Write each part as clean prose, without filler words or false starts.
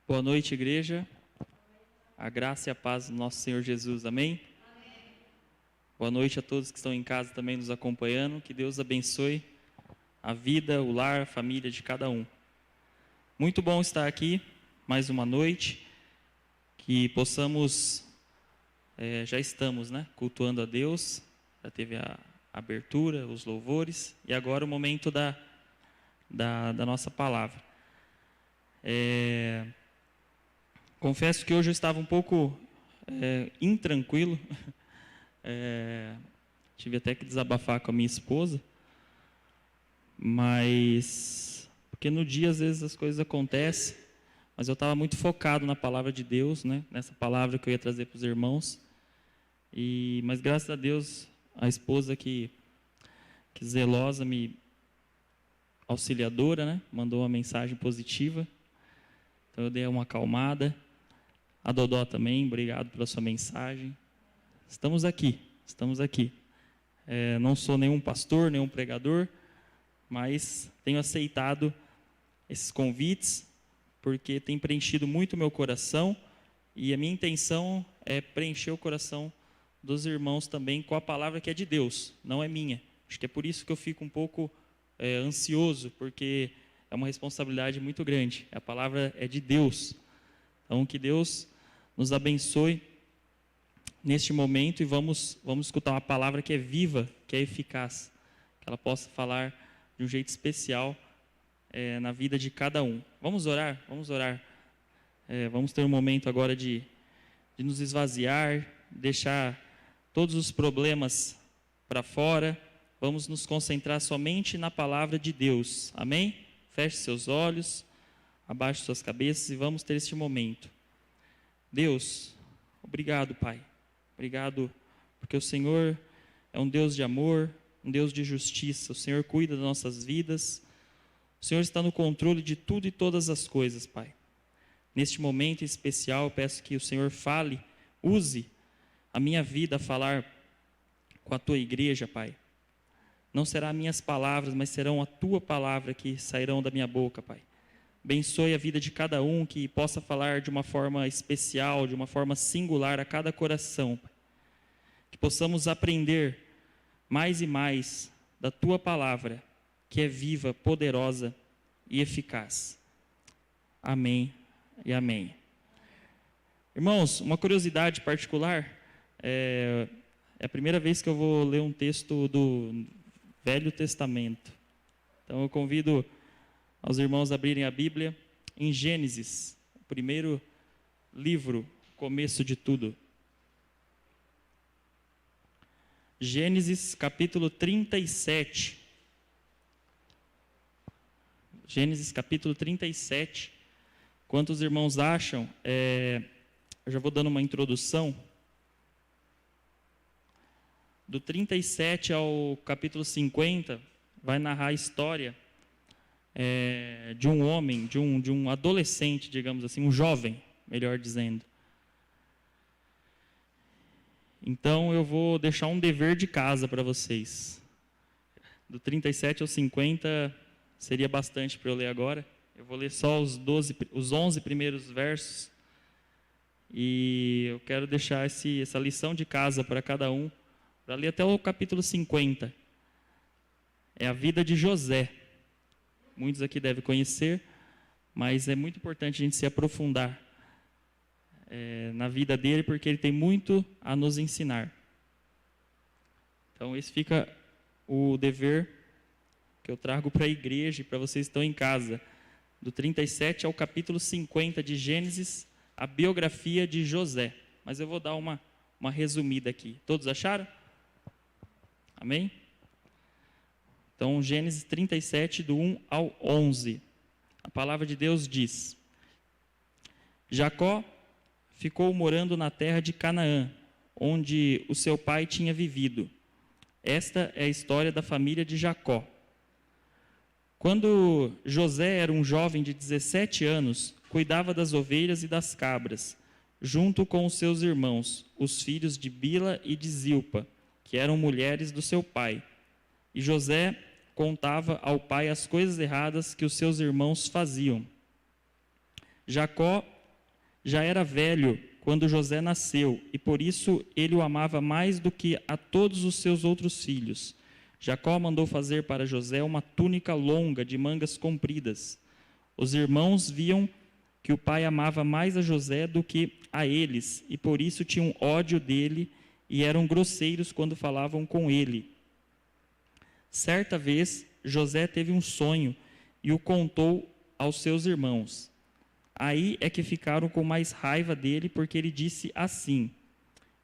Boa noite, igreja. A graça e a paz do nosso Senhor Jesus. Amém? Amém. Boa noite a todos que estão em casa também nos acompanhando. Que Deus abençoe a vida, o lar, a família de cada um. Muito bom estar aqui mais uma noite. Que possamos, já estamos, cultuando a Deus. Já teve a abertura, os louvores. E agora o momento da nossa palavra. Confesso que hoje eu estava um pouco intranquilo, tive até que desabafar com a minha esposa, mas porque no dia às vezes as coisas acontecem, mas eu estava muito focado na palavra de Deus, nessa palavra que eu ia trazer para os irmãos, mas graças a Deus a esposa que zelosa, auxiliadora, mandou uma mensagem positiva. Então eu dei uma acalmada. A Dodó também, obrigado pela sua mensagem. Estamos aqui. Não sou nenhum pastor, nenhum pregador, mas tenho aceitado esses convites, porque tem preenchido muito o meu coração, e a minha intenção é preencher o coração dos irmãos também com a palavra que é de Deus, não é minha. Acho que é por isso que eu fico um pouco ansioso, porque é uma responsabilidade muito grande. A palavra é de Deus. Então, que Deus nos abençoe neste momento e vamos escutar uma palavra que é viva, que é eficaz, que ela possa falar de um jeito especial na vida de cada um. Vamos orar? Vamos ter um momento agora de nos esvaziar, deixar todos os problemas para fora. Vamos nos concentrar somente na palavra de Deus. Amém? Feche seus olhos, abaixe suas cabeças e vamos ter este momento. Deus, obrigado, Pai. Obrigado porque o Senhor é um Deus de amor, um Deus de justiça. O Senhor cuida das nossas vidas. O Senhor está no controle de tudo e todas as coisas, Pai. Neste momento especial, eu peço que o Senhor fale, use a minha vida a falar com a Tua igreja, Pai. Não serão minhas palavras, mas serão a Tua palavra que sairão da minha boca, Pai. Abençoe a vida de cada um, que possa falar de uma forma especial, de uma forma singular a cada coração, Pai. Que possamos aprender mais e mais da Tua palavra, que é viva, poderosa e eficaz. Amém e amém. Irmãos, uma curiosidade particular, é a primeira vez que eu vou ler um texto do Velho Testamento. Então eu convido aos irmãos a abrirem a Bíblia em Gênesis, o primeiro livro, começo de tudo. Gênesis capítulo 37. Gênesis capítulo 37. Quantos irmãos acham? Eu já vou dando uma introdução. Do 37 ao capítulo 50, vai narrar a história de um homem, de um adolescente, digamos assim, um jovem, melhor dizendo. Então eu vou deixar um dever de casa para vocês. Do 37 ao 50 seria bastante para eu ler agora. Eu vou ler só os 11 primeiros versos. E eu quero deixar essa lição de casa para cada um, para ler até o capítulo 50. É a vida de José. Muitos aqui devem conhecer, mas é muito importante a gente se aprofundar na vida dele, porque ele tem muito a nos ensinar. Então esse fica o dever que eu trago para a igreja e para vocês que estão em casa. Do 37 ao capítulo 50 de Gênesis, a biografia de José. Mas eu vou dar uma resumida aqui. Todos acharam? Amém? Então, Gênesis 37, do 1 ao 11. A palavra de Deus diz: Jacó ficou morando na terra de Canaã, onde o seu pai tinha vivido. Esta é a história da família de Jacó. Quando José era um jovem de 17 anos, cuidava das ovelhas e das cabras, junto com os seus irmãos, os filhos de Bila e de Zilpa, que eram mulheres do seu pai. E José contava ao pai as coisas erradas que os seus irmãos faziam. Jacó já era velho quando José nasceu, e por isso ele o amava mais do que a todos os seus outros filhos. Jacó mandou fazer para José uma túnica longa de mangas compridas. Os irmãos viam que o pai amava mais a José do que a eles, e por isso tinham ódio dele e eram grosseiros quando falavam com ele. Certa vez, José teve um sonho e o contou aos seus irmãos. Aí é que ficaram com mais raiva dele, porque ele disse assim: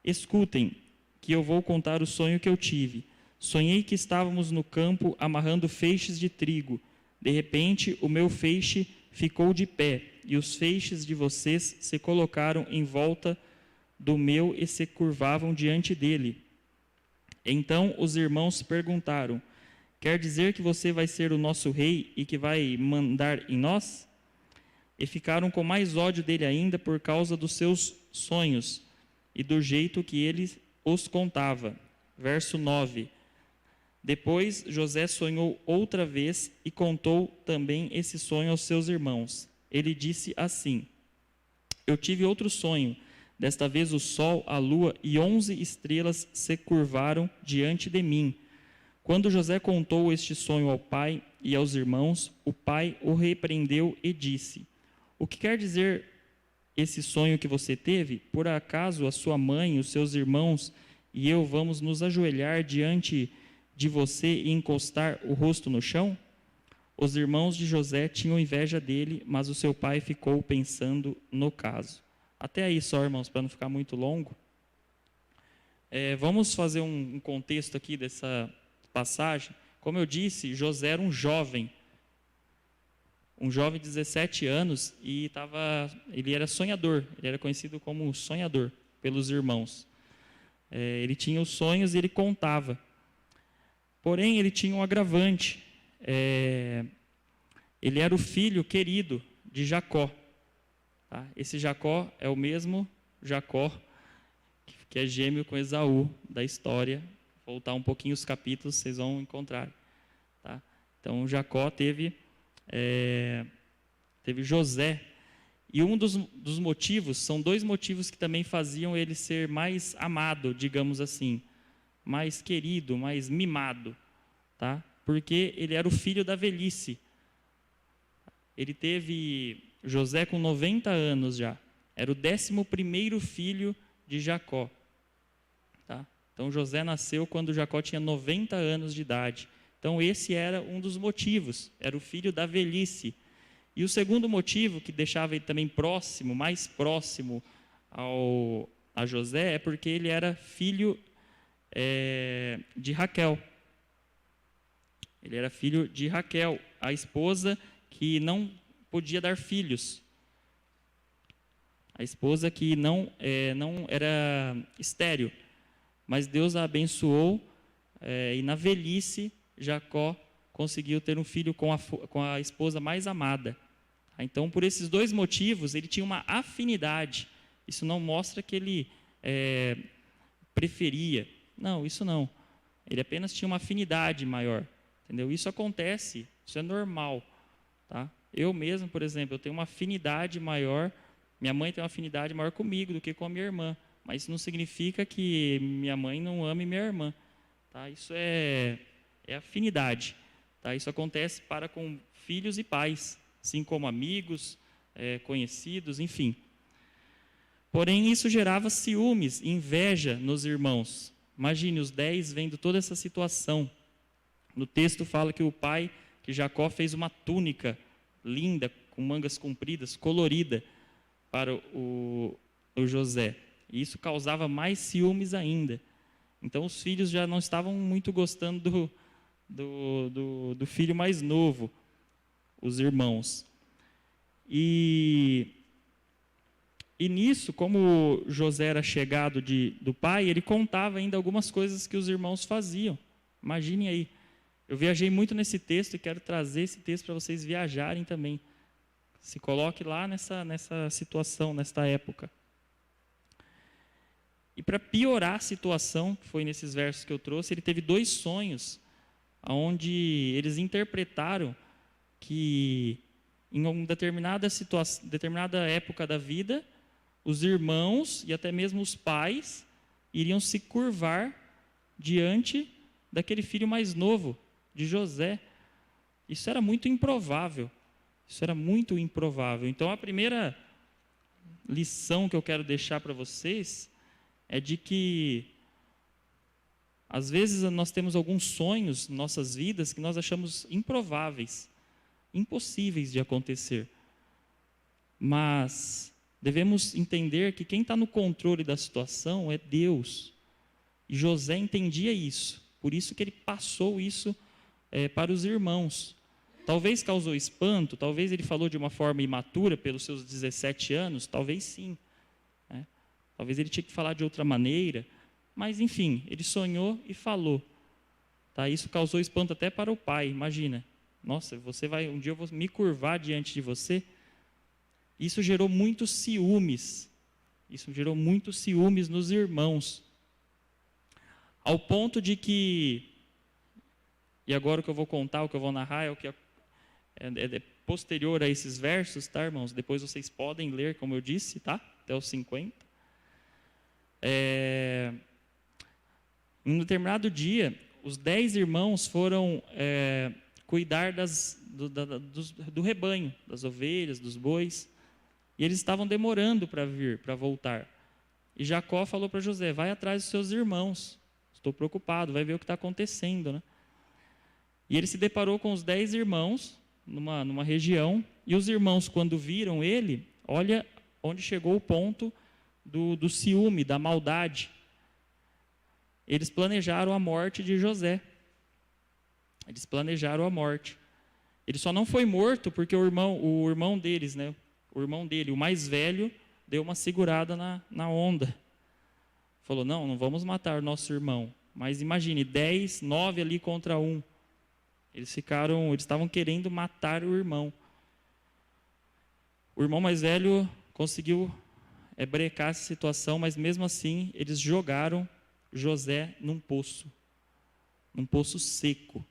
escutem, que eu vou contar o sonho que eu tive. Sonhei que estávamos no campo amarrando feixes de trigo. De repente, o meu feixe ficou de pé, e os feixes de vocês se colocaram em volta do meu e se curvavam diante dele. Então os irmãos perguntaram: quer dizer que você vai ser o nosso rei e que vai mandar em nós? E ficaram com mais ódio dele ainda por causa dos seus sonhos e do jeito que ele os contava. Verso 9. Depois José sonhou outra vez e contou também esse sonho aos seus irmãos. Ele disse assim: eu tive outro sonho. Desta vez o sol, a lua e 11 estrelas se curvaram diante de mim. Quando José contou este sonho ao pai e aos irmãos, o pai o repreendeu e disse: o que quer dizer esse sonho que você teve? Por acaso a sua mãe, os seus irmãos e eu vamos nos ajoelhar diante de você e encostar o rosto no chão? Os irmãos de José tinham inveja dele, mas o seu pai ficou pensando no caso. Até aí só, irmãos, para não ficar muito longo. Vamos fazer um contexto aqui dessa passagem. Como eu disse, José era um jovem de 17 anos, e ele era sonhador, ele era conhecido como sonhador pelos irmãos. Ele tinha os sonhos e ele contava. Porém, ele tinha um agravante. Ele era o filho querido de Jacó. Tá? Esse Jacó é o mesmo Jacó que é gêmeo com Esaú da história. Voltar um pouquinho os capítulos, vocês vão encontrar. Tá? Então, Jacó teve José. E um dos motivos, são dois motivos que também faziam ele ser mais amado, digamos assim, mais querido, mais mimado, tá? Porque ele era o filho da velhice. Ele teve José com 90 anos já. Era o 11º filho de Jacó. Tá? Então José nasceu quando Jacó tinha 90 anos de idade. Então esse era um dos motivos, era o filho da velhice. E o segundo motivo que deixava ele também próximo, mais próximo a José, é porque ele era filho de Raquel. Ele era filho de Raquel, a esposa que não podia dar filhos. A esposa que não era estéril. Mas Deus a abençoou e na velhice Jacó conseguiu ter um filho com a esposa mais amada. Então, por esses dois motivos, ele tinha uma afinidade. Isso não mostra que ele preferia. Não, isso não. Ele apenas tinha uma afinidade maior. Entendeu? Isso acontece, isso é normal. Tá? Eu mesmo, por exemplo, eu tenho uma afinidade maior, minha mãe tem uma afinidade maior comigo do que com a minha irmã. Mas isso não significa que minha mãe não ame minha irmã. Tá? Isso é afinidade. Tá? Isso acontece para com filhos e pais, assim como amigos, conhecidos, enfim. Porém, isso gerava ciúmes, inveja nos irmãos. Imagine os 10 vendo toda essa situação. No texto fala que que Jacó fez uma túnica linda, com mangas compridas, colorida, para o José. E isso causava mais ciúmes ainda. Então os filhos já não estavam muito gostando do filho mais novo, os irmãos. E nisso, como José era chegado do pai, ele contava ainda algumas coisas que os irmãos faziam. Imaginem aí. Eu viajei muito nesse texto e quero trazer esse texto para vocês viajarem também. Se coloque lá nessa situação, nesta época. E para piorar a situação, que foi nesses versos que eu trouxe, ele teve 2 sonhos, onde eles interpretaram que em uma determinada época da vida, os irmãos e até mesmo os pais iriam se curvar diante daquele filho mais novo, de José. Isso era muito improvável. Isso era muito improvável. Então, a primeira lição que eu quero deixar para vocês é de que, às vezes, nós temos alguns sonhos em nossas vidas que nós achamos improváveis, impossíveis de acontecer. Mas devemos entender que quem está no controle da situação é Deus. E José entendia isso. Por isso que ele passou isso para os irmãos. Talvez causou espanto, talvez ele falou de uma forma imatura pelos seus 17 anos, talvez sim. Né? Talvez ele tinha que falar de outra maneira, mas enfim, ele sonhou e falou. Tá? Isso causou espanto até para o pai, imagina. Nossa, um dia eu vou me curvar diante de você. Isso gerou muitos ciúmes. Isso gerou muitos ciúmes nos irmãos. Ao ponto de que, e agora o que eu vou contar, o que eu vou narrar é o que é posterior a esses versos, tá, irmãos? Depois vocês podem ler, como eu disse, tá? Até os 50. Em um determinado dia, os 10 irmãos foram cuidar do rebanho, das ovelhas, dos bois, e eles estavam demorando para voltar. E Jacó falou para José: vai atrás dos seus irmãos, estou preocupado, vai ver o que está acontecendo, né? E ele se deparou com os 10 irmãos, numa região, e os irmãos, quando viram ele, olha onde chegou o ponto do ciúme, da maldade. Eles planejaram a morte de José. Eles planejaram a morte. Ele só não foi morto porque o irmão deles, né? O irmão dele, o mais velho, deu uma segurada na onda. Falou: não vamos matar o nosso irmão. Mas imagine, 10, 9 ali contra 1. Eles estavam querendo matar o irmão. O irmão mais velho conseguiu brecar essa situação, mas mesmo assim eles jogaram José num poço seco.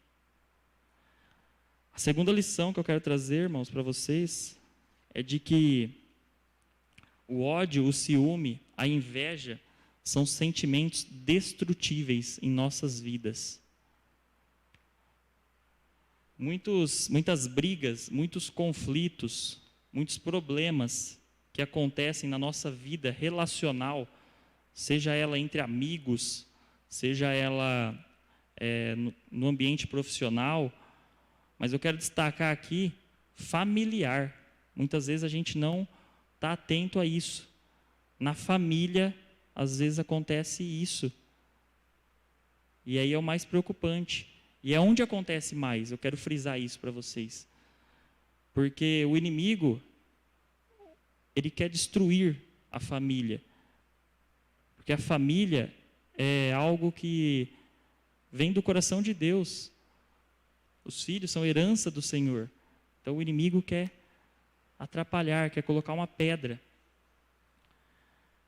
A segunda lição que eu quero trazer, irmãos, para vocês, é de que o ódio, o ciúme, a inveja são sentimentos destrutíveis em nossas vidas. Muitas brigas, muitos conflitos, muitos problemas que acontecem na nossa vida relacional, seja ela entre amigos, seja ela no ambiente profissional, mas eu quero destacar aqui familiar. Muitas vezes a gente não está atento a isso. Na família, às vezes acontece isso. E aí é o mais preocupante. E é onde acontece mais, eu quero frisar isso para vocês. Porque o inimigo, ele quer destruir a família. Porque a família é algo que vem do coração de Deus. Os filhos são herança do Senhor. Então o inimigo quer atrapalhar, quer colocar uma pedra.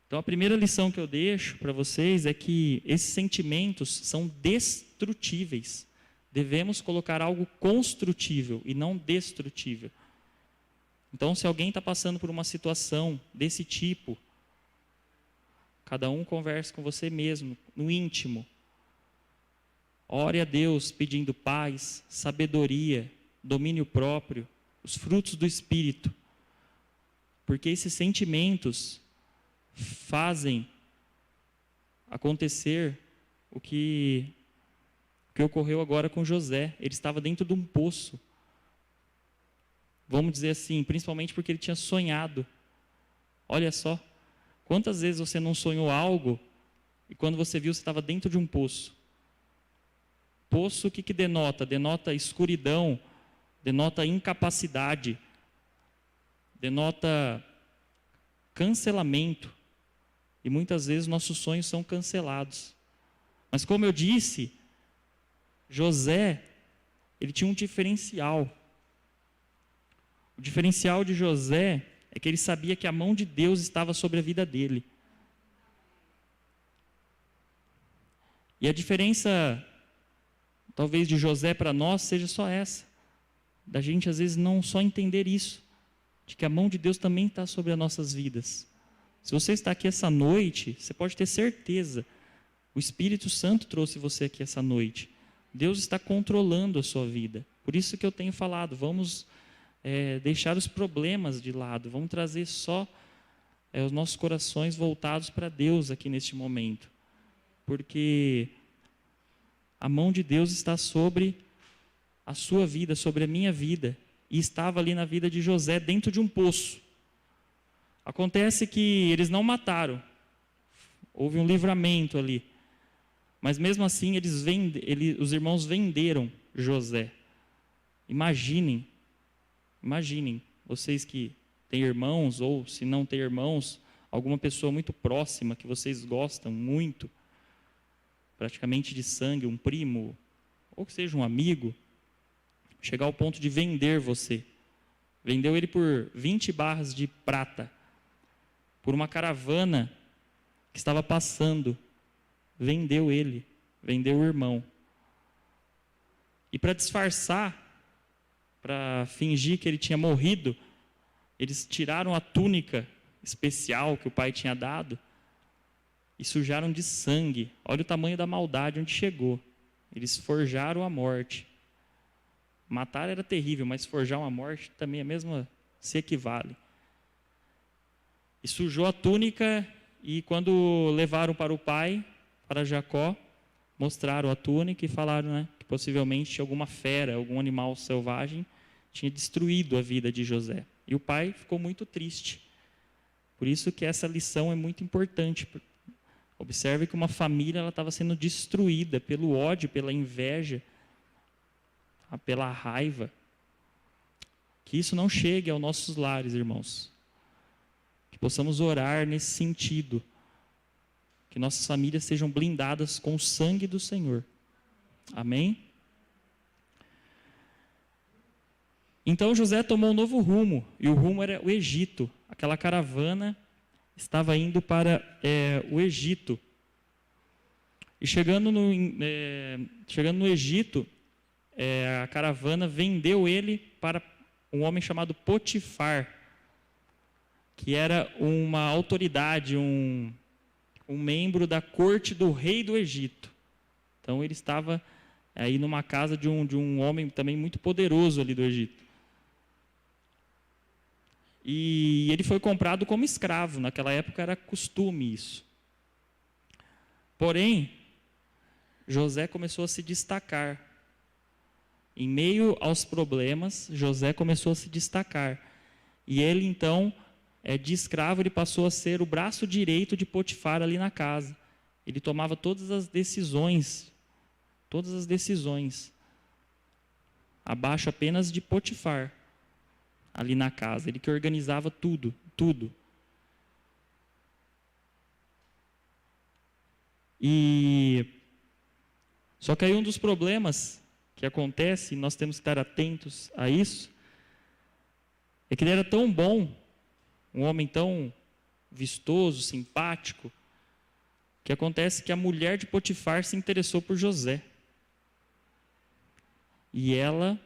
Então a primeira lição que eu deixo para vocês é que esses sentimentos são destrutíveis. Devemos colocar algo construtível e não destrutível. Então, se alguém está passando por uma situação desse tipo, cada um converse com você mesmo, no íntimo. Ore a Deus pedindo paz, sabedoria, domínio próprio, os frutos do Espírito. Porque esses sentimentos fazem acontecer o que ocorreu agora com José. Ele estava dentro de um poço. Vamos dizer assim, principalmente porque ele tinha sonhado. Olha só, quantas vezes você não sonhou algo e quando você viu, você estava dentro de um poço. Poço, o que denota? Denota escuridão, denota incapacidade, denota cancelamento. E muitas vezes nossos sonhos são cancelados. Mas como eu disse, José, ele tinha um diferencial. O diferencial de José é que ele sabia que a mão de Deus estava sobre a vida dele. E a diferença, talvez, de José para nós seja só essa. Da gente, às vezes, não só entender isso, de que a mão de Deus também está sobre as nossas vidas. Se você está aqui essa noite, você pode ter certeza, o Espírito Santo trouxe você aqui essa noite. Deus está controlando a sua vida. Por isso que eu tenho falado, vamos deixar os problemas de lado, vamos trazer só os nossos corações voltados para Deus aqui neste momento. Porque a mão de Deus está sobre a sua vida, sobre a minha vida. E estava ali na vida de José, dentro de um poço. Acontece que eles não mataram. Houve um livramento ali. Mas mesmo assim, os irmãos venderam José. Imaginem, vocês que têm irmãos, ou se não têm irmãos, alguma pessoa muito próxima que vocês gostam muito, praticamente de sangue, um primo, ou que seja um amigo, chegar ao ponto de vender você. Vendeu ele por 20 barras de prata, por uma caravana que estava passando. Vendeu ele, vendeu o irmão. E para disfarçar, para fingir que ele tinha morrido, eles tiraram a túnica especial que o pai tinha dado e sujaram de sangue. Olha o tamanho da maldade onde chegou. Eles forjaram a morte. Matar era terrível, mas forjar uma morte também é mesmo, se equivale. E sujou a túnica, e quando levaram para o pai, para Jacó, mostraram a túnica e falaram, que possivelmente alguma fera, algum animal selvagem tinha destruído a vida de José. E o pai ficou muito triste. Por isso que essa lição é muito importante. Observe que uma família estava sendo destruída pelo ódio, pela inveja, pela raiva. Que isso não chegue aos nossos lares, irmãos. Que possamos orar nesse sentido. Que nossas famílias sejam blindadas com o sangue do Senhor. Amém? Então José tomou um novo rumo, e o rumo era o Egito. Aquela caravana estava indo para o Egito. E chegando no Egito, a caravana vendeu ele para um homem chamado Potifar, que era uma autoridade, um membro da corte do rei do Egito. Então ele estava aí numa casa de um homem também muito poderoso ali do Egito. E ele foi comprado como escravo. Naquela época era costume isso. Porém, José começou a se destacar. Em meio aos problemas, José começou a se destacar. E ele então, de escravo, ele passou a ser o braço direito de Potifar ali na casa. Ele tomava todas as decisões, abaixo apenas de Potifar, ali na casa. Ele que organizava tudo. Só que aí um dos problemas que acontece, e nós temos que estar atentos a isso, é que ele era tão bom, um homem tão vistoso, simpático, que acontece que a mulher de Potifar se interessou por José. E ela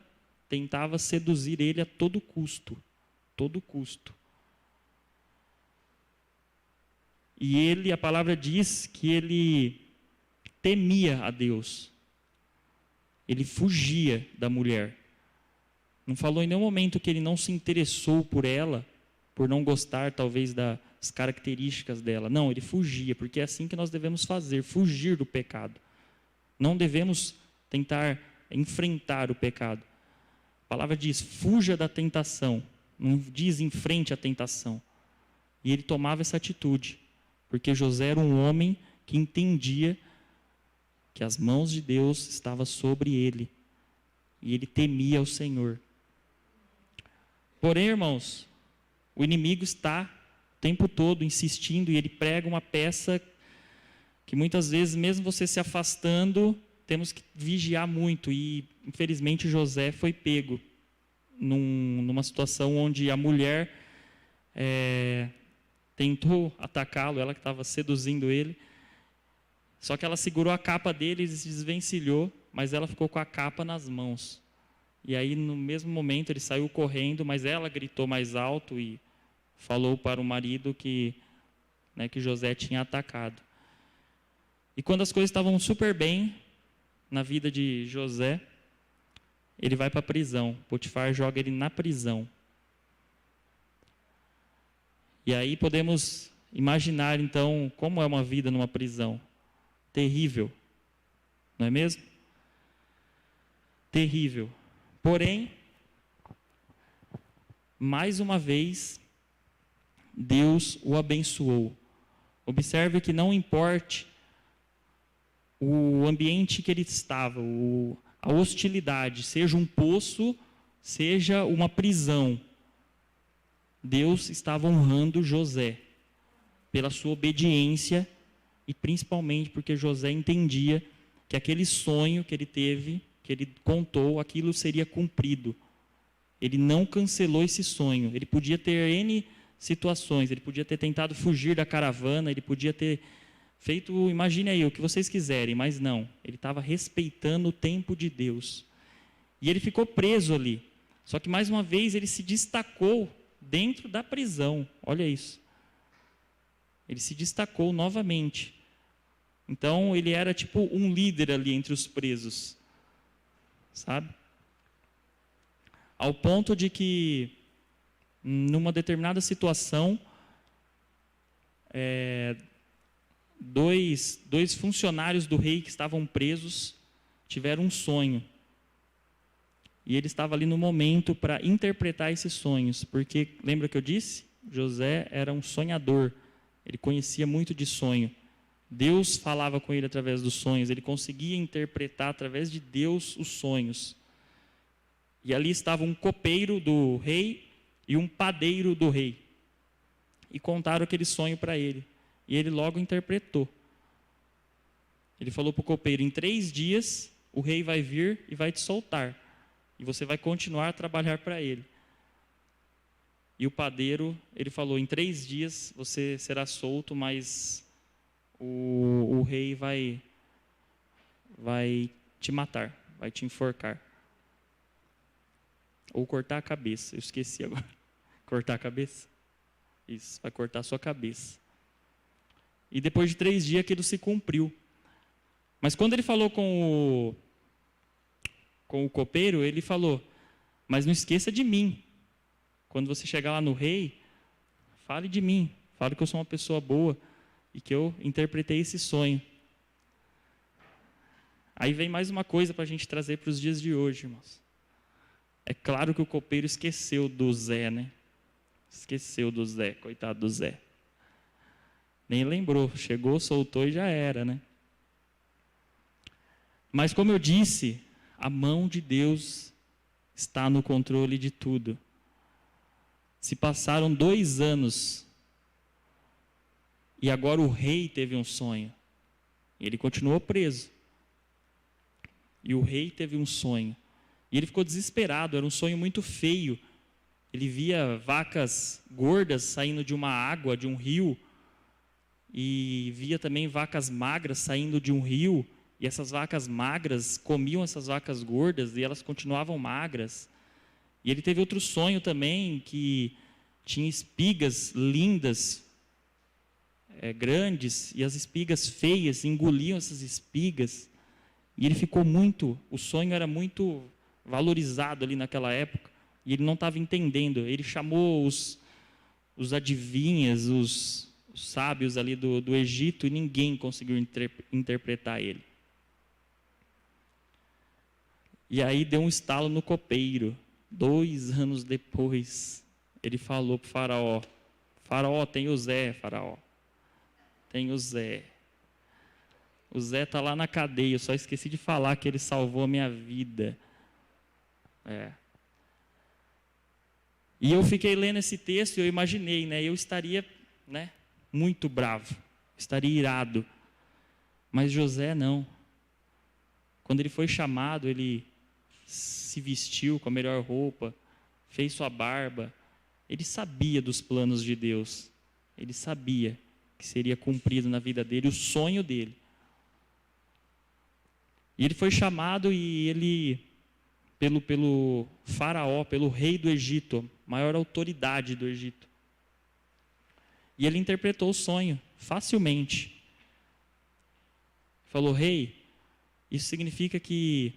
tentava seduzir ele a todo custo. E ele, a palavra diz que ele temia a Deus. Ele fugia da mulher. Não falou em nenhum momento que ele não se interessou por ela, por não gostar talvez das características dela. Não, ele fugia, porque é assim que nós devemos fazer, fugir do pecado. Não devemos tentar enfrentar o pecado. A palavra diz, fuja da tentação. Não diz enfrente a tentação. E ele tomava essa atitude, porque José era um homem que entendia que as mãos de Deus estavam sobre ele. E ele temia o Senhor. Porém, irmãos, o inimigo está o tempo todo insistindo, e ele prega uma peça que muitas vezes, mesmo você se afastando, temos que vigiar muito. E infelizmente José foi pego numa situação onde a mulher tentou atacá-lo, ela que estava seduzindo ele, só que ela segurou a capa dele e se desvencilhou, mas ela ficou com a capa nas mãos. E aí no mesmo momento ele saiu correndo, mas ela gritou mais alto e falou para o marido que né, que José tinha atacado. E quando as coisas estavam super bem na vida de José, ele vai para a prisão. Potifar joga ele na prisão. E aí podemos imaginar, então, como é uma vida numa prisão. Terrível, não é mesmo? Terrível. Porém, mais uma vez, Deus o abençoou. Observe que não importe o ambiente que ele estava, a hostilidade, seja um poço, seja uma prisão, Deus estava honrando José pela sua obediência e principalmente porque José entendia que aquele sonho que ele teve, que ele contou, aquilo seria cumprido. Ele não cancelou esse sonho. Ele podia ter N situações, ele podia ter tentado fugir da caravana, ele podia ter feito, imagine aí, o que vocês quiserem, mas não. Ele estava respeitando o tempo de Deus. E ele ficou preso ali. Só que, mais uma vez, ele se destacou dentro da prisão. Olha isso. Ele se destacou novamente. Então, ele era tipo um líder ali entre os presos. Sabe? Ao ponto de que, numa determinada situação, dois funcionários do rei que estavam presos tiveram um sonho. E ele estava ali no momento para interpretar esses sonhos. Porque, lembra que eu disse? José era um sonhador. Ele conhecia muito de sonho. Deus falava com ele através dos sonhos. Ele conseguia interpretar através de Deus os sonhos. E ali estava um copeiro do rei e um padeiro do rei. E contaram aquele sonho para ele. E ele logo interpretou. Ele falou para o copeiro: em 3 dias o rei vai vir e vai te soltar. E você vai continuar a trabalhar para ele. E o padeiro, ele falou: em 3 dias você será solto, mas o rei vai te matar, vai te enforcar. Ou cortar a cabeça, eu esqueci agora. Cortar a cabeça? Isso, vai cortar a sua cabeça. E depois de 3 dias aquilo se cumpriu. Mas quando ele falou com o copeiro, ele falou: mas não esqueça de mim. Quando você chegar lá no rei, fale de mim. Fale que eu sou uma pessoa boa e que eu interpretei esse sonho. Aí vem mais uma coisa para a gente trazer para os dias de hoje, irmãos. É claro que o copeiro esqueceu do Zé, né? Esqueceu do Zé, coitado do Zé. Nem lembrou, chegou, soltou e já era, né? Mas como eu disse, a mão de Deus está no controle de tudo. Se passaram 2 anos e agora o rei teve um sonho. Ele continuou preso. E o rei teve um sonho. E ele ficou desesperado, era um sonho muito feio. Ele via vacas gordas saindo de uma água, de um rio. E via também vacas magras saindo de um rio. E essas vacas magras comiam essas vacas gordas e elas continuavam magras. E ele teve outro sonho também, que tinha espigas lindas, grandes, e as espigas feias engoliam essas espigas. E ele ficou o sonho era muito valorizado ali naquela época, e ele não estava entendendo. Ele chamou os adivinhas, os sábios ali do Egito, e ninguém conseguiu interpretar ele. E aí deu um estalo no copeiro. 2 anos depois, ele falou para o faraó: faraó, tem o Zé, faraó. Tem o Zé. O Zé está lá na cadeia, eu só esqueci de falar que ele salvou a minha vida. E eu fiquei lendo esse texto e eu imaginei, né? Eu estaria, né, muito bravo, estaria irado. Mas José não. Quando ele foi chamado, ele se vestiu com a melhor roupa, fez sua barba. Ele sabia dos planos de Deus. Ele sabia que seria cumprido na vida dele o sonho dele. E ele foi chamado e ele, pelo faraó, pelo rei do Egito, maior autoridade do Egito. E ele interpretou o sonho. facilmente. Falou: rei, isso significa que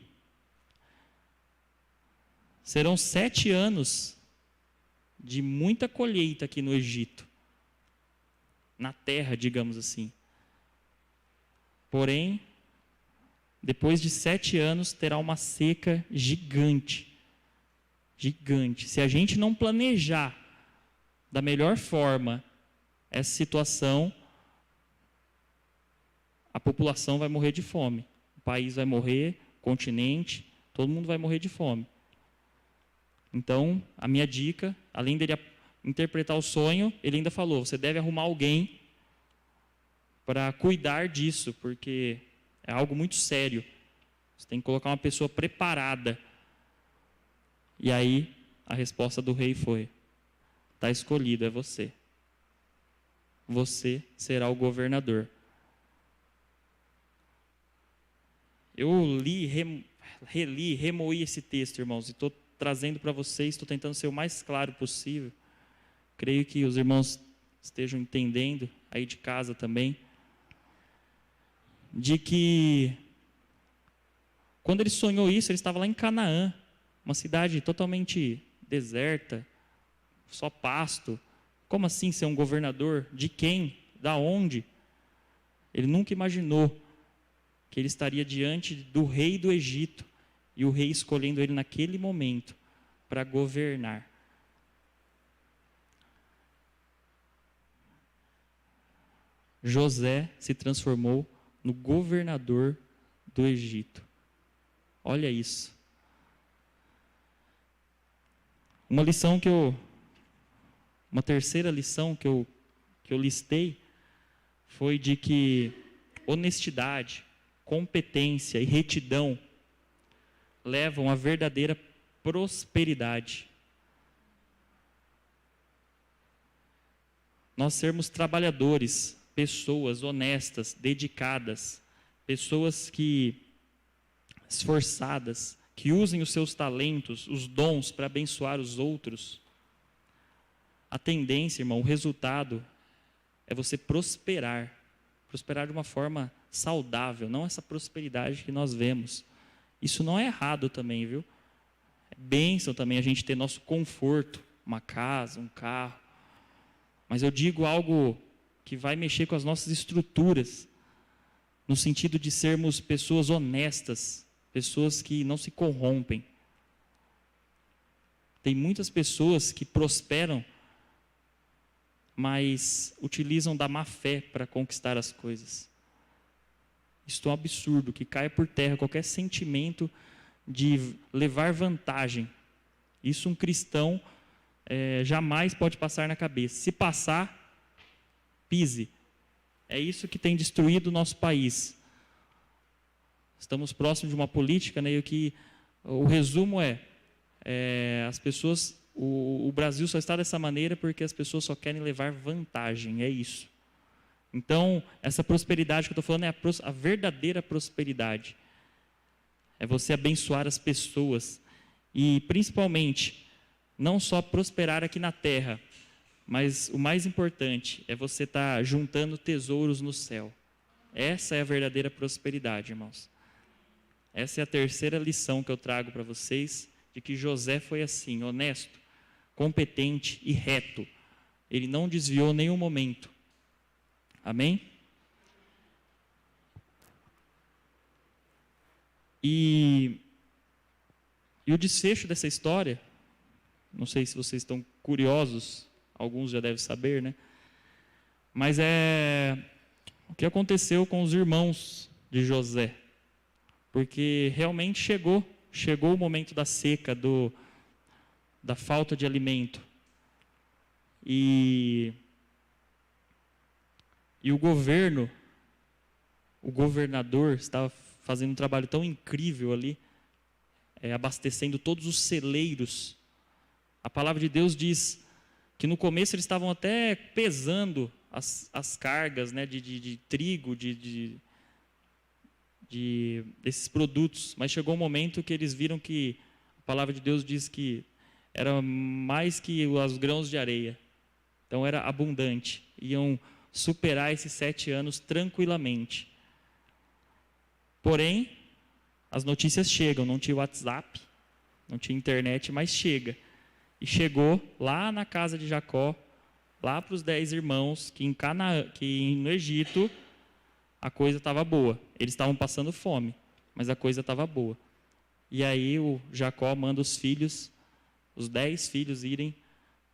serão 7 anos de muita colheita aqui no Egito, na terra, digamos assim. Porém, depois de 7 anos, terá uma seca gigante. Gigante. Se a gente não planejar da melhor forma essa situação, a população vai morrer de fome. O país vai morrer, o continente, todo mundo vai morrer de fome. Então, a minha dica, além dele interpretar o sonho, ele ainda falou: você deve arrumar alguém para cuidar disso, porque é algo muito sério. Você tem que colocar uma pessoa preparada. E aí, a resposta do rei foi: está escolhido, é você. Você será o governador. Eu li, reli, remoí esse texto, irmãos, e estou trazendo para vocês, estou tentando ser o mais claro possível. Creio que os irmãos estejam entendendo, aí de casa também, de que quando ele sonhou isso, ele estava lá em Canaã, uma cidade totalmente deserta, só pasto. Como assim ser um governador? De quem? Da onde? Ele nunca imaginou que ele estaria diante do rei do Egito, e o rei escolhendo ele naquele momento para governar. José se transformou no governador do Egito. Olha isso. Uma terceira lição que eu listei foi de que honestidade, competência e retidão levam à verdadeira prosperidade. Nós sermos trabalhadores, pessoas honestas, dedicadas, pessoas esforçadas, que usem os seus talentos, os dons para abençoar os outros. A tendência, irmão, o resultado é você prosperar de uma forma saudável, não essa prosperidade que nós vemos. Isso não é errado também, viu? É bênção também a gente ter nosso conforto, uma casa, um carro. Mas eu digo algo que vai mexer com as nossas estruturas, no sentido de sermos pessoas honestas, pessoas que não se corrompem. Tem muitas pessoas que prosperam, mas utilizam da má fé para conquistar as coisas. Isto é um absurdo, que caia por terra qualquer sentimento de levar vantagem. Isso um cristão jamais pode passar na cabeça. Se passar, pise. É isso que tem destruído o nosso país. Estamos próximos de uma política, né, e o resumo as pessoas, o Brasil só está dessa maneira porque as pessoas só querem levar vantagem, é isso. Então, essa prosperidade que eu estou falando é a verdadeira prosperidade. É você abençoar as pessoas e, principalmente, não só prosperar aqui na terra, mas o mais importante é você estar juntando tesouros no céu. Essa é a verdadeira prosperidade, irmãos. Essa é a terceira lição que eu trago para vocês, de que José foi assim, honesto, competente e reto. Ele não desviou nenhum momento. Amém? E o desfecho dessa história, não sei se vocês estão curiosos, alguns já devem saber, né? Mas é o que aconteceu com os irmãos de José. Porque realmente chegou o momento da seca, da falta de alimento. E o governador estava fazendo um trabalho tão incrível ali, abastecendo todos os celeiros. A palavra de Deus diz que no começo eles estavam até pesando as cargas, né, de trigo, desses produtos, mas chegou um momento que eles viram que a palavra de Deus diz que era mais que os grãos de areia. Então era abundante. Iam superar esses 7 anos tranquilamente. Porém, as notícias chegam, não tinha WhatsApp, não tinha internet, mas chega. E chegou lá na casa de Jacó, lá para os 10 irmãos, que no Egito a coisa estava boa. Eles estavam passando fome, mas a coisa estava boa. E aí o Jacó manda os filhos, os 10 filhos, irem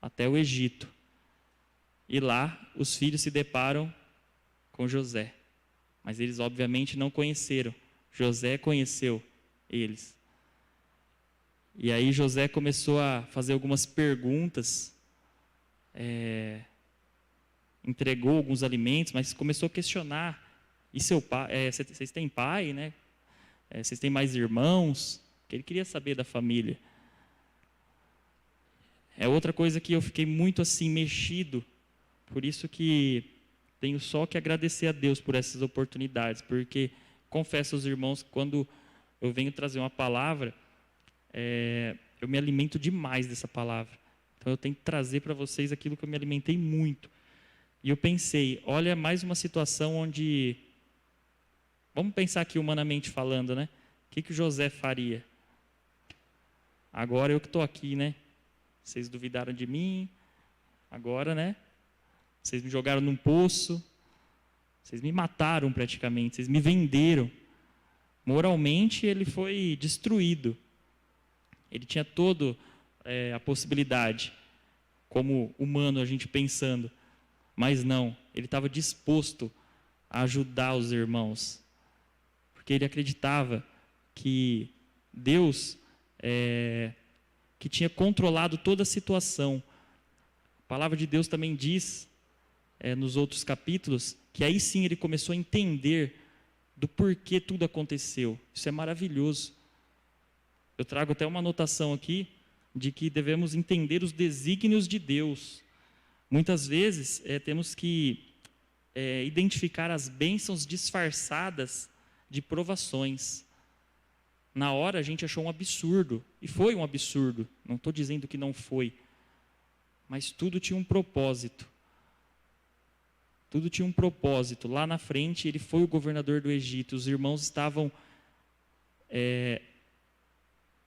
até o Egito. E lá os filhos se deparam com José. Mas eles obviamente não conheceram. José conheceu eles. E aí José começou a fazer algumas perguntas, entregou alguns alimentos, mas começou a questionar. E seu pai, vocês têm pai, né? Vocês têm mais irmãos? Porque ele queria saber da família. É outra coisa que eu fiquei muito assim mexido. Por isso que tenho só que agradecer a Deus por essas oportunidades, porque confesso aos irmãos que quando eu venho trazer uma palavra, eu me alimento demais dessa palavra. Então eu tenho que trazer para vocês aquilo que eu me alimentei muito. E eu pensei, olha, mais uma situação onde, vamos pensar aqui humanamente falando, né? O que o José faria? Agora eu que estou aqui, né? Vocês duvidaram de mim, agora, né? Vocês me jogaram num poço, vocês me mataram praticamente, vocês me venderam. Moralmente ele foi destruído. Ele tinha toda a possibilidade, como humano a gente pensando, mas não, ele estava disposto a ajudar os irmãos, porque ele acreditava que Deus que tinha controlado toda a situação. A palavra de Deus também diz, nos outros capítulos, que aí sim ele começou a entender do porquê tudo aconteceu. Isso é maravilhoso. Eu trago até uma anotação aqui, de que devemos entender os desígnios de Deus. Muitas vezes temos que identificar as bênçãos disfarçadas de provações. Na hora a gente achou um absurdo, e foi um absurdo, não estou dizendo que não foi, mas tudo tinha um propósito. Tudo tinha um propósito. Lá na frente ele foi o governador do Egito, os irmãos estavam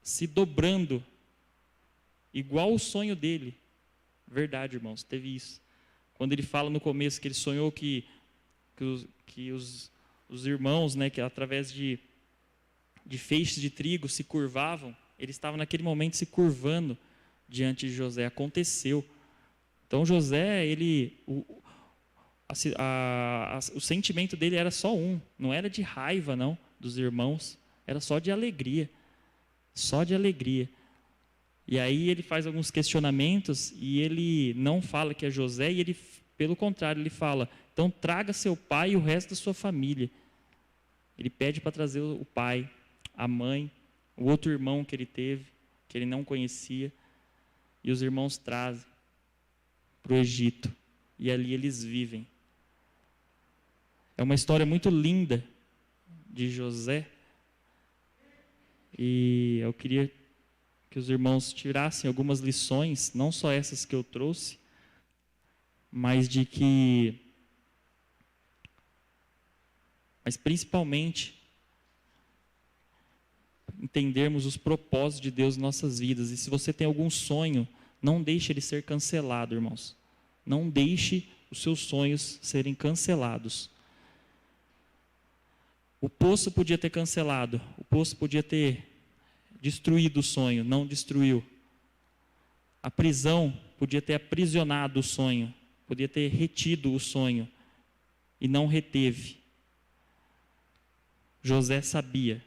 se dobrando, igual o sonho dele. Verdade, irmãos, teve isso. Quando ele fala no começo que ele sonhou que os irmãos, né, que através de feixes de trigo se curvavam, ele estava naquele momento se curvando diante de José. Aconteceu. Então José, o sentimento dele era só um, não era de raiva não, dos irmãos, era só de alegria. Só de alegria. E aí ele faz alguns questionamentos e ele não fala que é José, e ele, pelo contrário, ele fala, então traga seu pai e o resto da sua família. Ele pede para trazer o pai, a mãe, o outro irmão que ele teve, que ele não conhecia, e os irmãos trazem para o Egito, e ali eles vivem. É uma história muito linda de José, e eu queria que os irmãos tirassem algumas lições, não só essas que eu trouxe, mas principalmente entendermos os propósitos de Deus em nossas vidas. E se você tem algum sonho, não deixe ele ser cancelado, irmãos. Não deixe os seus sonhos serem cancelados. O poço podia ter cancelado, o poço podia ter destruído o sonho, não destruiu. A prisão podia ter aprisionado o sonho, podia ter retido o sonho, e não reteve. José sabia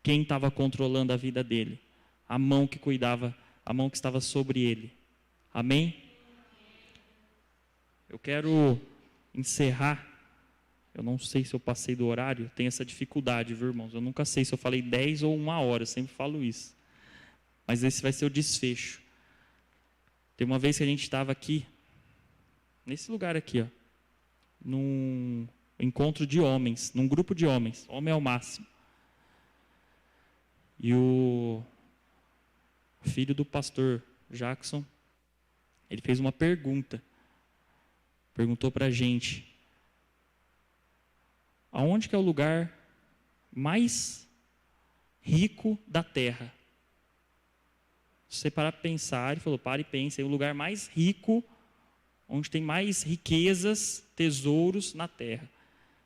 quem estava controlando a vida dele, a mão que cuidava, a mão que estava sobre ele. Amém? Eu quero encerrar. Eu não sei se eu passei do horário, tenho essa dificuldade, viu, irmãos? Eu nunca sei se eu falei 10 ou 1 hora, eu sempre falo isso. Mas esse vai ser o desfecho. Tem uma vez que a gente estava aqui, nesse lugar aqui, num encontro de homens, num grupo de homens, homem ao máximo. E o filho do pastor Jackson, ele fez uma pergunta. Perguntou para a gente, aonde que é o lugar mais rico da terra? Se você parar para pensar, ele falou, para e pense, é o lugar mais rico, onde tem mais riquezas, tesouros na terra.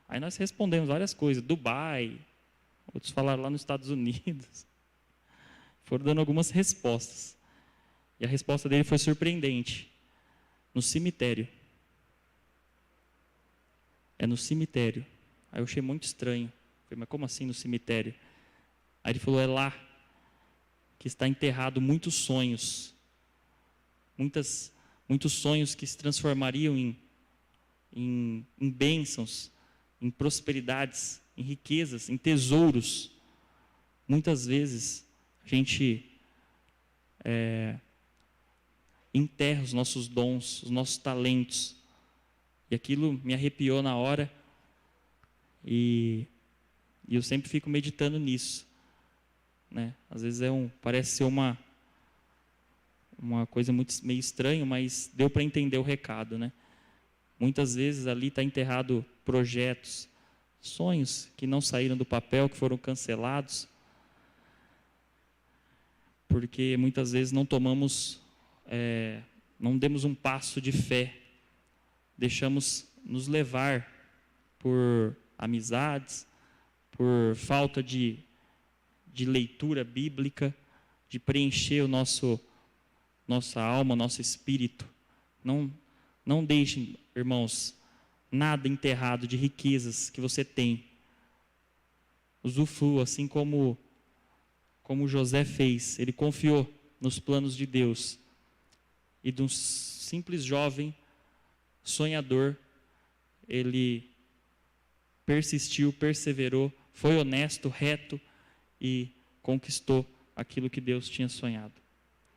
Aí nós respondemos várias coisas, Dubai, outros falaram lá nos Estados Unidos. Foram dando algumas respostas. E a resposta dele foi surpreendente. No cemitério. É no cemitério. Aí eu achei muito estranho. Falei, mas como assim no cemitério? Aí ele falou, é lá que está enterrado muitos sonhos. Muitos sonhos que se transformariam em bênçãos, em prosperidades, em riquezas, em tesouros. Muitas vezes a gente enterra os nossos dons, os nossos talentos. E aquilo me arrepiou na hora. E eu sempre fico meditando nisso. Né? Às vezes parece ser uma coisa meio estranha, mas deu para entender o recado. Né? Muitas vezes ali está enterrado projetos, sonhos que não saíram do papel, que foram cancelados. Porque muitas vezes não demos um passo de fé, deixamos nos levar por amizades, por falta de leitura bíblica, de preencher nossa alma, nosso espírito. Não deixem, irmãos, nada enterrado de riquezas que você tem. Usufrua, assim como José fez, ele confiou nos planos de Deus. E de um simples jovem sonhador, ele persistiu, perseverou, foi honesto, reto e conquistou aquilo que Deus tinha sonhado.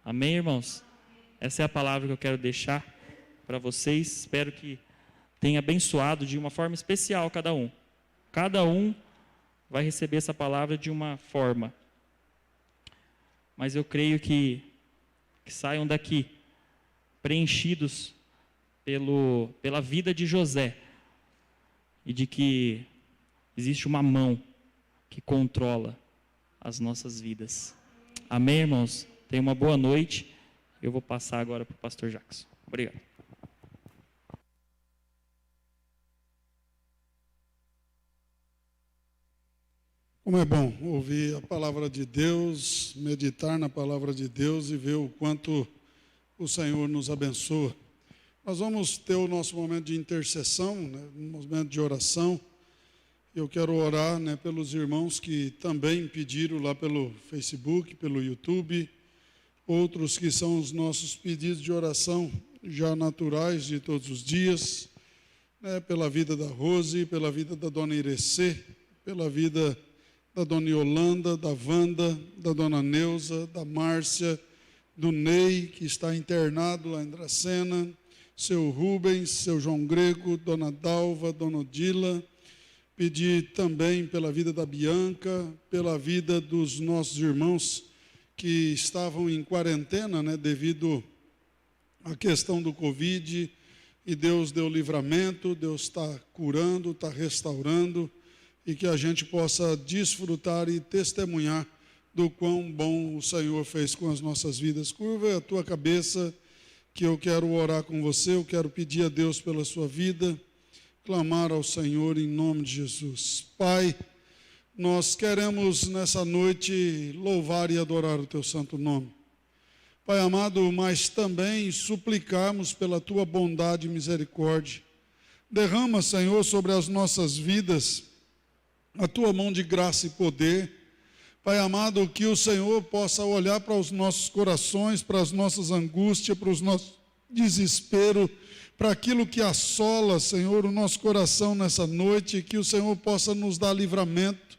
Amém, irmãos? Essa é a palavra que eu quero deixar para vocês. Espero que tenha abençoado de uma forma especial cada um. Cada um vai receber essa palavra de uma forma. Mas eu creio que saiam daqui preenchidos pela vida de José e de que existe uma mão que controla as nossas vidas. Amém, irmãos? Tenham uma boa noite. Eu vou passar agora para o pastor Jackson. Obrigado. Como é bom ouvir a palavra de Deus, meditar na palavra de Deus e ver o quanto o Senhor nos abençoa. Nós vamos ter o nosso momento de intercessão, né, um momento de oração. Eu quero orar, né, pelos irmãos que também pediram lá pelo Facebook, pelo YouTube, outros que são os nossos pedidos de oração já naturais de todos os dias, né, pela vida da Rose, pela vida da dona Irecê, pela vida da dona Yolanda, da Wanda, da dona Neuza, da Márcia, do Ney, que está internado lá em Dracena, seu Rubens, seu João Grego, dona Dalva, dona Odila. Pedir também pela vida da Bianca, pela vida dos nossos irmãos que estavam em quarentena, né, devido à questão do Covid, e Deus deu livramento, Deus está curando, está restaurando, e que a gente possa desfrutar e testemunhar do quão bom o Senhor fez com as nossas vidas. Curva a tua cabeça, que eu quero orar com você, eu quero pedir a Deus pela sua vida, clamar ao Senhor em nome de Jesus. Pai, nós queremos nessa noite louvar e adorar o teu santo nome. Pai amado, mas também suplicarmos pela tua bondade e misericórdia. Derrama, Senhor, sobre as nossas vidas a tua mão de graça e poder. Pai amado, que o Senhor possa olhar para os nossos corações, para as nossas angústias, para os nossos desespero, para aquilo que assola, Senhor, o nosso coração nessa noite, que o Senhor possa nos dar livramento.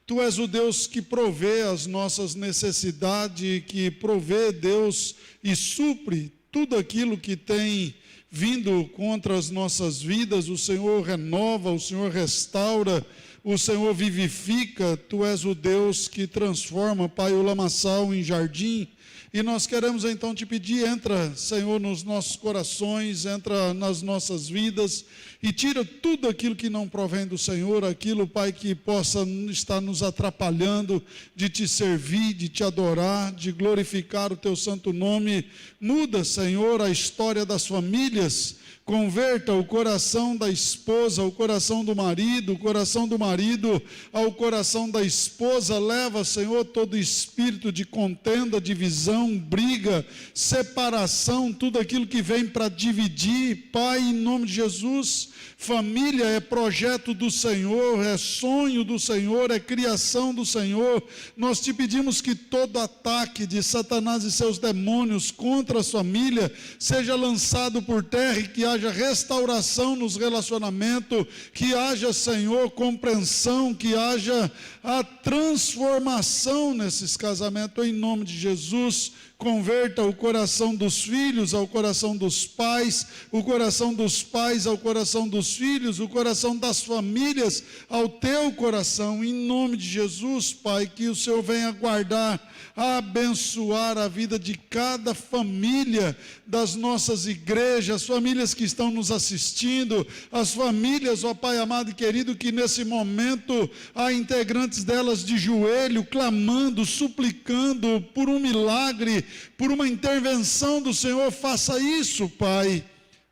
Tu és o Deus que provê as nossas necessidades, que provê, Deus, e supre tudo aquilo que tem vindo contra as nossas vidas. O Senhor renova, o Senhor restaura. o Senhor vivifica, Tu és o Deus que transforma, Pai, o lamaçal em jardim. E nós queremos então te pedir, entra, Senhor, nos nossos corações, entra nas nossas vidas e tira tudo aquilo que não provém do Senhor, aquilo, Pai, que possa estar nos atrapalhando de te servir, de te adorar, de glorificar o teu santo nome. Muda, Senhor, a história das famílias. Converta o coração da esposa, o coração do marido, o coração do marido ao coração da esposa. Leva, Senhor, todo espírito de contenda, divisão, briga, separação, tudo aquilo que vem para dividir. Pai, em nome de Jesus, família é projeto do Senhor, é sonho do Senhor, é criação do Senhor. Nós te pedimos que todo ataque de Satanás e seus demônios contra a família seja lançado por terra e que haja restauração nos relacionamentos, que haja, Senhor, compreensão, que haja a transformação nesses casamentos, em nome de Jesus. Converta o coração dos filhos ao coração dos pais, o coração dos pais ao coração dos filhos, o coração das famílias ao teu coração, em nome de Jesus, Pai, que o Senhor venha guardar, abençoar a vida de cada família das nossas igrejas, as famílias que estão nos assistindo, as famílias, ó Pai amado e querido, que nesse momento há integrantes delas de joelho, clamando, suplicando por um milagre, por uma intervenção do Senhor. Faça isso, Pai.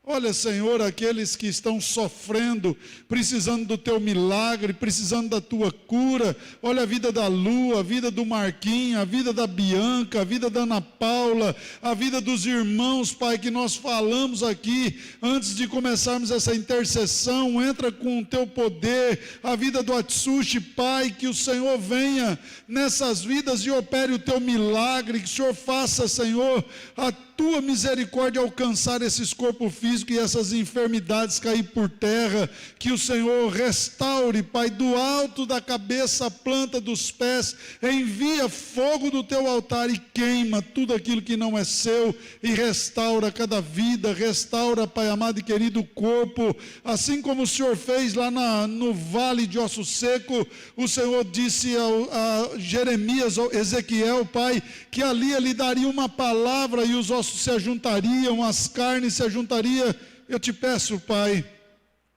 Olha, Senhor, aqueles que estão sofrendo, precisando do teu milagre, precisando da tua cura. Olha a vida da Lu, a vida do Marquinhos, a vida da Bianca, a vida da Ana Paula, a vida dos irmãos, Pai, que nós falamos aqui antes de começarmos essa intercessão. Entra com o teu poder, a vida do Atsushi, Pai, que o Senhor venha nessas vidas e opere o teu milagre, que o Senhor faça, Senhor, a tua misericórdia alcançar esses corpos físicos e essas enfermidades cair por terra, que o Senhor restaure, Pai, do alto da cabeça à planta dos pés, envia fogo do teu altar e queima tudo aquilo que não é seu e restaura cada vida, restaura, Pai amado e querido, o corpo, assim como o Senhor fez lá no vale de Osso Seco. O Senhor disse a Jeremias, Ezequiel, Pai, que ali ele daria uma palavra e os ossos se ajuntariam, as carnes se ajuntariam. Eu te peço, Pai,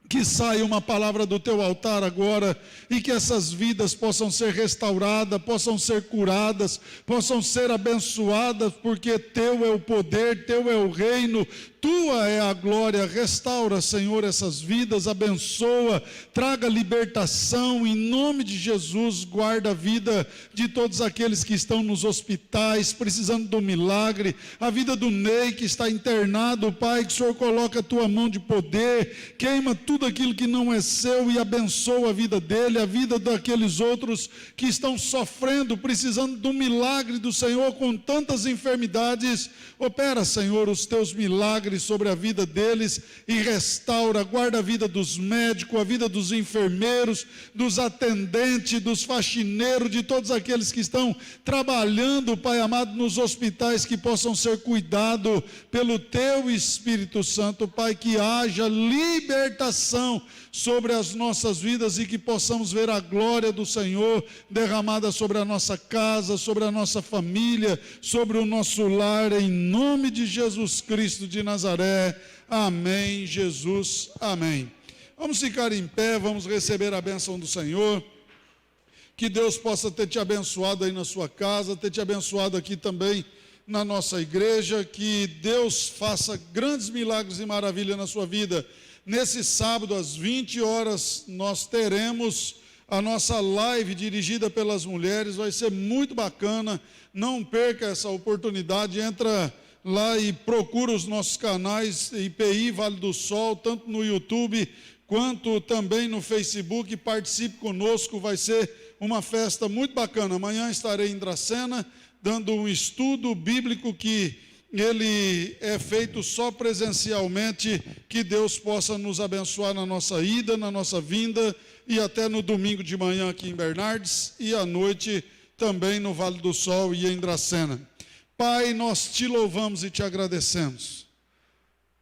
que saia uma palavra do teu altar agora e que essas vidas possam ser restauradas, possam ser curadas, possam ser abençoadas, porque teu é o poder, teu é o reino, tua é a glória. Restaura, Senhor, essas vidas, abençoa, traga libertação, em nome de Jesus. Guarda a vida de todos aqueles que estão nos hospitais, precisando do milagre, a vida do Ney que está internado, Pai, que o Senhor coloca a tua mão de poder, queima tudo aquilo que não é seu e abençoa a vida dele, a vida daqueles outros que estão sofrendo, precisando do milagre do Senhor com tantas enfermidades. Opera, Senhor, os teus milagres sobre a vida deles e restaura, guarda a vida dos médicos, a vida dos enfermeiros, dos atendentes, dos faxineiros, de todos aqueles que estão trabalhando, Pai amado, nos hospitais, que possam ser cuidados pelo teu Espírito Santo, Pai, que haja libertação sobre as nossas vidas e que possamos ver a glória do Senhor derramada sobre a nossa casa, sobre a nossa família, sobre o nosso lar, em nome de Jesus Cristo de Nazaré. Amém, Jesus, amém. Vamos ficar em pé, vamos receber a bênção do Senhor. Que Deus possa ter te abençoado aí na sua casa, ter te abençoado aqui também na nossa igreja, que Deus faça grandes milagres e maravilhas na sua vida. Nesse sábado, às 20 horas, nós teremos a nossa live dirigida pelas mulheres. Vai ser muito bacana, não perca essa oportunidade. Entra lá e procura os nossos canais, IPI Vale do Sol, tanto no YouTube quanto também no Facebook. Participe conosco, vai ser uma festa muito bacana. Amanhã estarei em Dracena, dando um estudo bíblico que ele é feito só presencialmente. Que Deus possa nos abençoar na nossa ida, na nossa vinda, e até no domingo de manhã aqui em Bernardes, e à noite também no Vale do Sol e em Dracena. Pai, nós te louvamos e te agradecemos,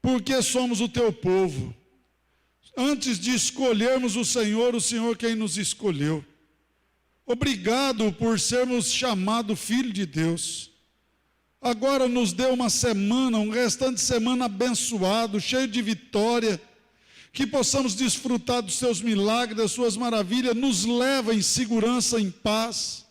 porque somos o teu povo, Antes de escolhermos o Senhor quem nos escolheu. Obrigado por sermos chamados filho de Deus. Agora nos dê uma semana, um restante de semana abençoado, cheio de vitória, que possamos desfrutar dos seus milagres, das suas maravilhas. Nos leva em segurança, em paz,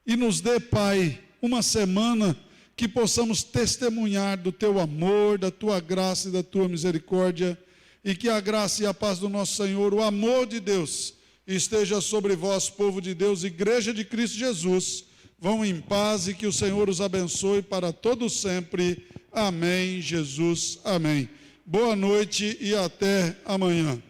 e nos dê, Pai, uma semana que possamos testemunhar do teu amor, da tua graça e da tua misericórdia, e que a graça e a paz do nosso Senhor, o amor de Deus, esteja sobre vós, povo de Deus, igreja de Cristo Jesus. Vão em paz e que o Senhor os abençoe para todos sempre. Amém, Jesus, amém. Boa noite e até amanhã.